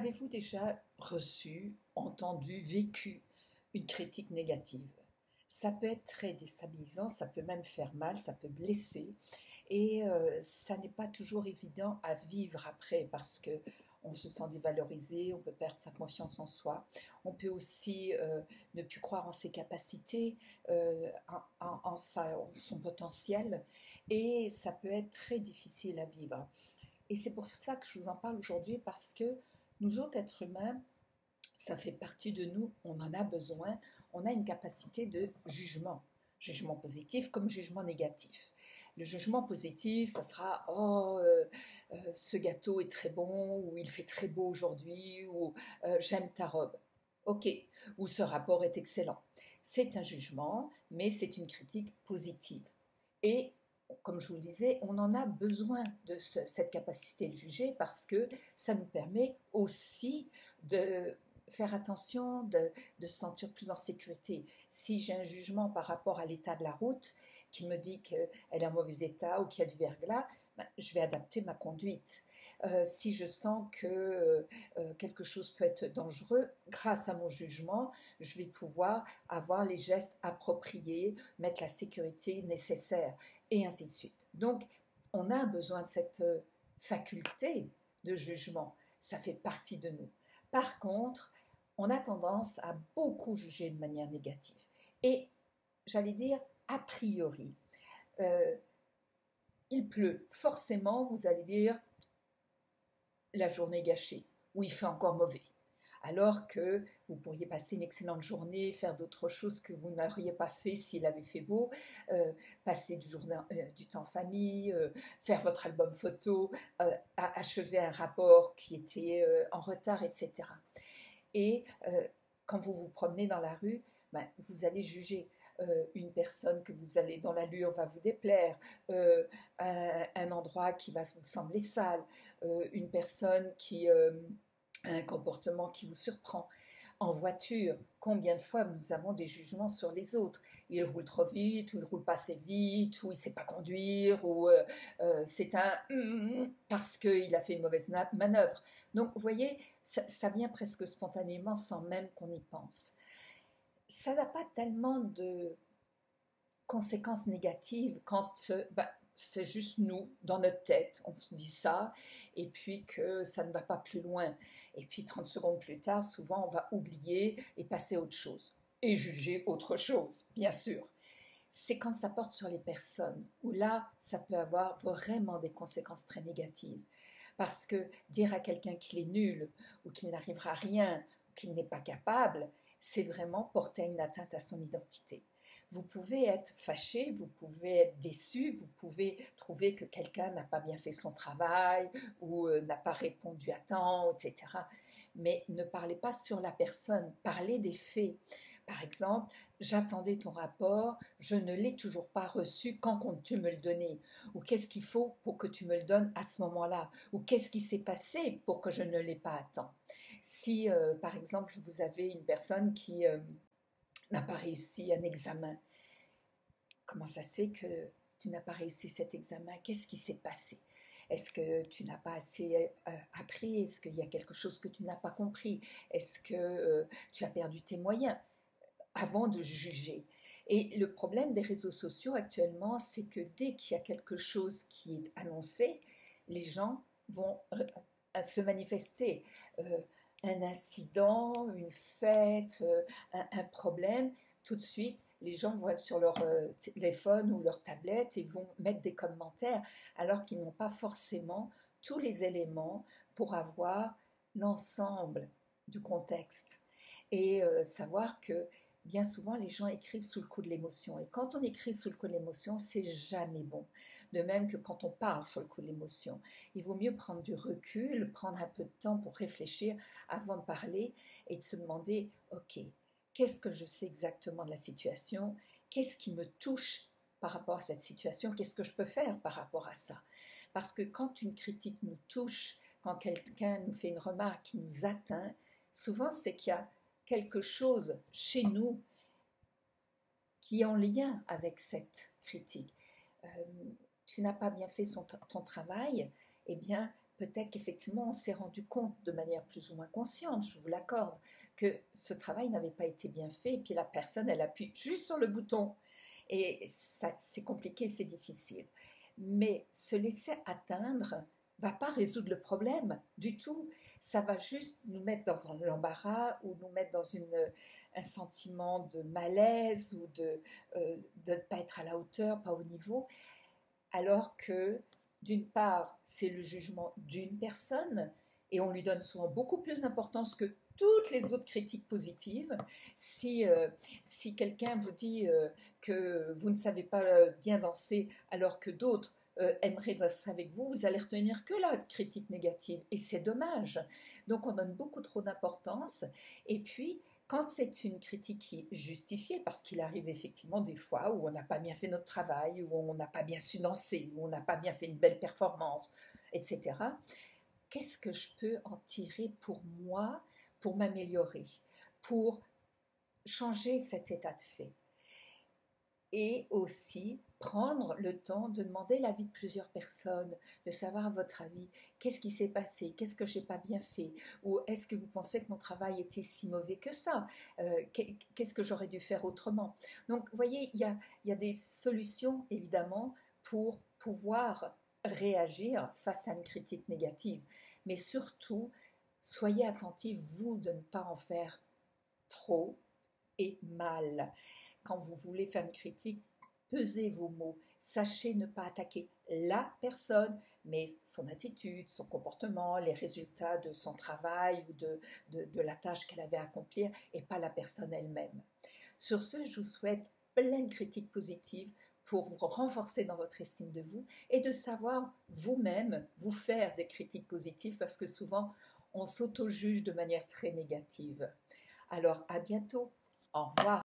Avez-vous déjà reçu, entendu, vécu une critique négative? Ça peut être très déstabilisant, ça peut même faire mal, ça peut blesser et ça n'est pas toujours évident à vivre après parce que on se sent dévalorisé, on peut perdre sa confiance en soi, on peut aussi ne plus croire en ses capacités, en son potentiel et ça peut être très difficile à vivre. Et c'est pour ça que je vous en parle aujourd'hui parce que nous autres êtres humains, ça fait partie de nous, on en a besoin, on a une capacité de jugement. Jugement positif comme jugement négatif. Le jugement positif, ça sera oh, ce gâteau est très bon, ou il fait très beau aujourd'hui, ou j'aime ta robe. Ok, ou ce rapport est excellent. C'est un jugement, mais c'est une critique positive. Et comme je vous le disais, on en a besoin de cette capacité de juger parce que ça nous permet aussi de faire attention, de se sentir plus en sécurité. Si j'ai un jugement par rapport à l'état de la route qui me dit qu'elle est en mauvais état ou qu'il y a du verglas, ben, je vais adapter ma conduite. Si je sens que quelque chose peut être dangereux, grâce à mon jugement, je vais pouvoir avoir les gestes appropriés, mettre la sécurité nécessaire, et ainsi de suite. Donc, on a besoin de cette faculté de jugement. Ça fait partie de nous. Par contre, on a tendance à beaucoup juger de manière négative. Et j'allais dire, a priori, euh, il pleut. Forcément, vous allez dire, la journée gâchée, ou il fait encore mauvais. Alors que vous pourriez passer une excellente journée, faire d'autres choses que vous n'auriez pas fait s'il avait fait beau, passer du temps en famille, faire votre album photo, achever un rapport qui était en retard, etc. Et quand vous vous promenez dans la rue, ben, vous allez juger une personne que vous allez dans l'allure va vous déplaire, un endroit qui va vous sembler sale, une personne qui a un comportement qui vous surprend. En voiture, combien de fois nous avons des jugements sur les autres? Il roule trop vite, ou il roule pas assez vite, ou il ne sait pas conduire, ou c'est un parce qu'il a fait une mauvaise manœuvre. Donc, vous voyez, ça vient presque spontanément sans même qu'on y pense. Ça n'a pas tellement de conséquences négatives quand c'est juste nous, dans notre tête, on se dit ça, et puis que ça ne va pas plus loin. Et puis 30 secondes plus tard, souvent, on va oublier et passer à autre chose. Et juger autre chose, bien sûr. C'est quand ça porte sur les personnes, où là, ça peut avoir vraiment des conséquences très négatives. Parce que dire à quelqu'un qu'il est nul, ou qu'il n'arrivera à rien, ou qu'il n'est pas capable, c'est vraiment porter une atteinte à son identité. Vous pouvez être fâché, vous pouvez être déçu, vous pouvez trouver que quelqu'un n'a pas bien fait son travail ou n'a pas répondu à temps, etc. Mais ne parlez pas sur la personne, parlez des faits. Par exemple, j'attendais ton rapport, je ne l'ai toujours pas reçu, quand comptes-tu me le donner? Ou qu'est-ce qu'il faut pour que tu me le donnes à ce moment-là? Ou qu'est-ce qui s'est passé pour que je ne l'ai pas à temps? Si, par exemple, vous avez une personne qui n'a pas réussi un examen, comment ça se fait que tu n'as pas réussi cet examen? Qu'est-ce qui s'est passé? Est-ce que tu n'as pas assez appris? Est-ce qu'il y a quelque chose que tu n'as pas compris? Est-ce que tu as perdu tes moyens? Avant de juger. Et le problème des réseaux sociaux actuellement, c'est que dès qu'il y a quelque chose qui est annoncé, les gens vont se manifester. Un incident, une fête, un problème, tout de suite, les gens vont être sur leur téléphone ou leur tablette et vont mettre des commentaires alors qu'ils n'ont pas forcément tous les éléments pour avoir l'ensemble du contexte. Et savoir que bien souvent, les gens écrivent sous le coup de l'émotion. Et quand on écrit sous le coup de l'émotion, c'est jamais bon. De même que quand on parle sous le coup de l'émotion. Il vaut mieux prendre du recul, prendre un peu de temps pour réfléchir avant de parler et de se demander, OK, qu'est-ce que je sais exactement de la situation? Qu'est-ce qui me touche par rapport à cette situation? Qu'est-ce que je peux faire par rapport à ça? Parce que quand une critique nous touche, quand quelqu'un nous fait une remarque qui nous atteint, souvent c'est qu'il y a quelque chose chez nous qui est en lien avec cette critique. Tu n'as pas bien fait ton travail, eh bien, peut-être qu'effectivement on s'est rendu compte de manière plus ou moins consciente, je vous l'accorde, que ce travail n'avait pas été bien fait, et puis la personne, elle appuie juste sur le bouton. Et ça, c'est compliqué, c'est difficile. Mais se laisser atteindre ne va pas résoudre le problème du tout. Ça va juste nous mettre dans l'embarras ou nous mettre dans un sentiment de malaise ou de ne pas être à la hauteur, pas au niveau. Alors que, d'une part, c'est le jugement d'une personne et on lui donne souvent beaucoup plus d'importance que toutes les autres critiques positives. Si quelqu'un vous dit que vous ne savez pas bien danser alors que d'autres aimeraient danser avec vous, vous allez retenir que la critique négative et c'est dommage. Donc on donne beaucoup trop d'importance et puis quand c'est une critique qui est justifiée, parce qu'il arrive effectivement des fois où on n'a pas bien fait notre travail, où on n'a pas bien su danser, où on n'a pas bien fait une belle performance, etc., qu'est-ce que je peux en tirer pour moi, pour m'améliorer, pour changer cet état de fait? Et aussi prendre le temps de demander l'avis de plusieurs personnes, de savoir à votre avis, qu'est-ce qui s'est passé, qu'est-ce que j'ai pas bien fait, ou est-ce que vous pensez que mon travail était si mauvais que ça, qu'est-ce que j'aurais dû faire autrement. Donc vous voyez, il y a des solutions évidemment pour pouvoir réagir face à une critique négative, mais surtout, soyez attentifs, vous, de ne pas en faire trop et mal. Quand vous voulez faire une critique, pesez vos mots. Sachez ne pas attaquer la personne, mais son attitude, son comportement, les résultats de son travail ou de la tâche qu'elle avait à accomplir et pas la personne elle-même. Sur ce, je vous souhaite plein de critiques positives pour vous renforcer dans votre estime de vous et de savoir vous-même vous faire des critiques positives parce que souvent on s'auto-juge de manière très négative. Alors à bientôt, au revoir.